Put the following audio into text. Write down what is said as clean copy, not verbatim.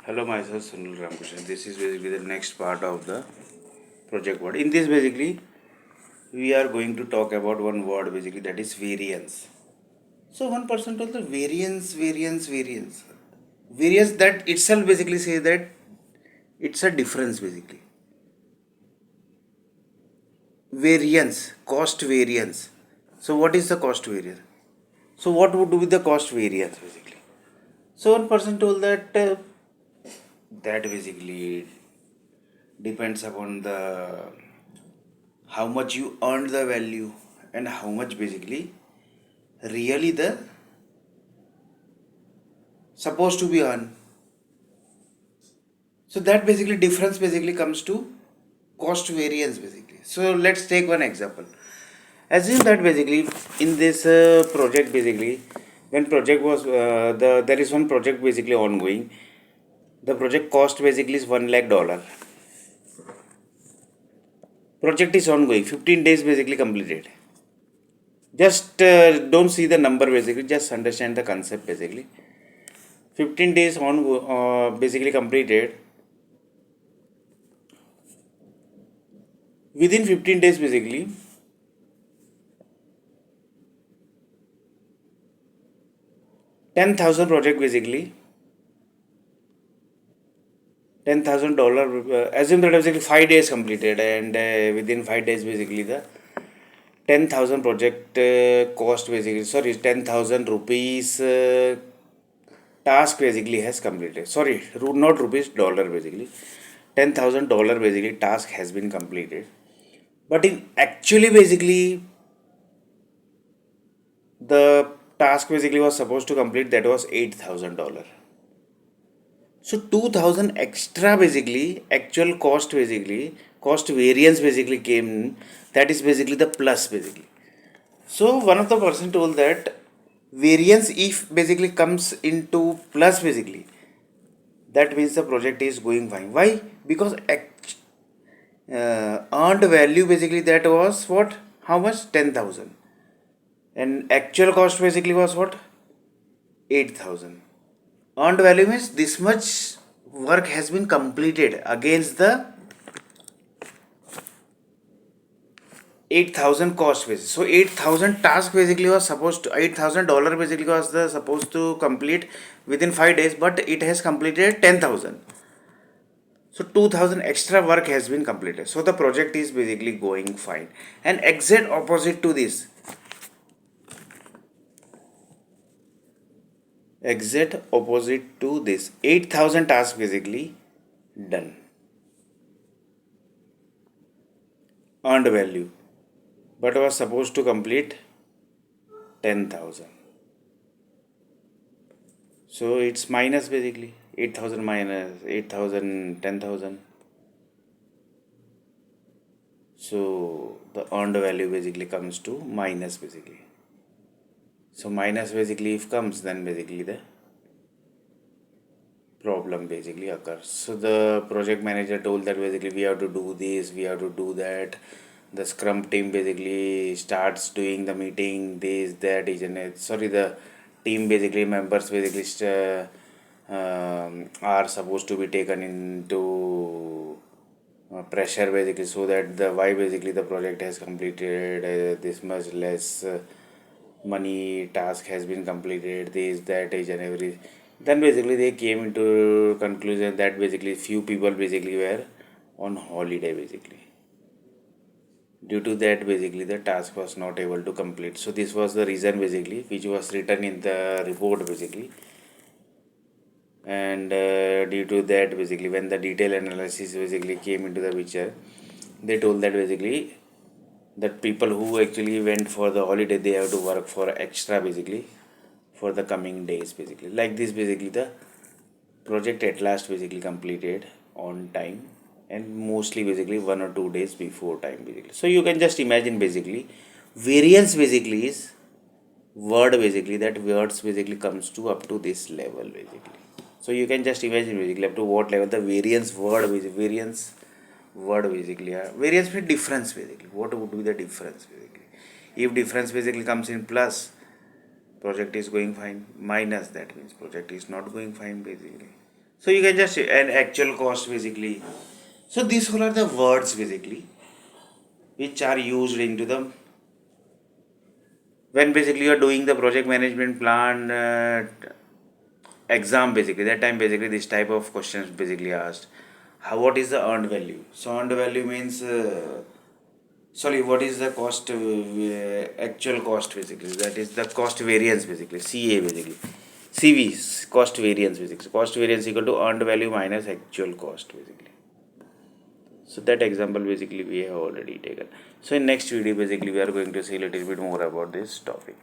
Hello, myself Sunil Ramakrishnan. This is basically the next part of the project word. In this, basically, we are going to talk about one word basically, that is variance. So one person told the variance. Variance, that itself basically say that it's a difference basically. Variance, cost variance. So what is the cost variance? So what would be the cost variance basically? So one person told that basically depends upon the how much you earned the value and how much basically really the supposed to be earned. So that basically difference basically comes to cost variance basically. So let's take one example. Assume that basically in this project basically, when project was there is one project basically ongoing. The project cost basically is $1 lakh. Project is ongoing, 15 days basically completed. Just don't see the number basically, just understand the concept basically. 15 days on basically completed. Within 15 days basically, 10,000 project basically, $10,000. Assume that basically 5 days completed, and within 5 days basically the 10,000 project cost basically, sorry, 10,000 rupees task basically has completed. Sorry, not rupees, dollar basically. $10,000 basically task has been completed. But in actually basically the task basically was supposed to complete, that was $8,000. So 2,000 extra basically actual cost basically, cost variance basically came, that is basically the plus basically. So one of the person told that variance if basically comes into plus basically, that means the project is going fine. Why? Because earned value basically, that was what? How much? 10,000. And actual cost basically was what? 8,000. Earned value means this much work has been completed against the 8,000 cost basis. So 8,000 task basically was supposed to, $8,000 basically was the supposed to complete within 5 days, but it has completed 10,000. So 2,000 extra work has been completed. So the project is basically going fine. And exact opposite to this, exact opposite to this, 8,000 tasks basically done. Earned value, but was supposed to complete 10,000. So it's minus basically, 8,000 minus 8,000, 10,000. So the earned value basically comes to minus basically. So minus basically if comes, then basically the problem basically occurs. So the project manager told that basically we have to do this, we have to do that. The scrum team basically starts doing the meeting, this, that, isn't it? Sorry, the team basically members basically are supposed to be taken into pressure basically, so that the why basically the project has completed this much less money, task has been completed, this, that, each and every. Then basically they came into conclusion that basically few people basically were on holiday basically. Due to that basically the task was not able to complete. So this was the reason basically which was written in the report basically. And due to that basically when the detailed analysis basically came into the picture, they told that basically that people who actually went for the holiday, they have to work for extra basically for the coming days basically. Like this basically the project at last basically completed on time, and mostly basically 1 or 2 days before time basically. So you can just imagine basically variance basically is word basically, that words basically comes to up to this level basically. So you can just imagine basically up to what level the variance word variance word basically variance means difference basically. What would be the difference basically? If difference basically comes in plus, project is going fine. Minus, that means project is not going fine basically. So you can just an actual cost basically. So these all are the words basically which are used into the when basically you are doing the project management plan exam basically. That time basically this type of questions basically asked. How what is the earned value? So earned value means sorry, what is the cost actual cost basically? That is the cost variance basically. CA basically. CV's cost variance basically. Cost variance equal to earned value minus actual cost basically. So that example basically we have already taken. So in next video basically we are going to see a little bit more about this topic.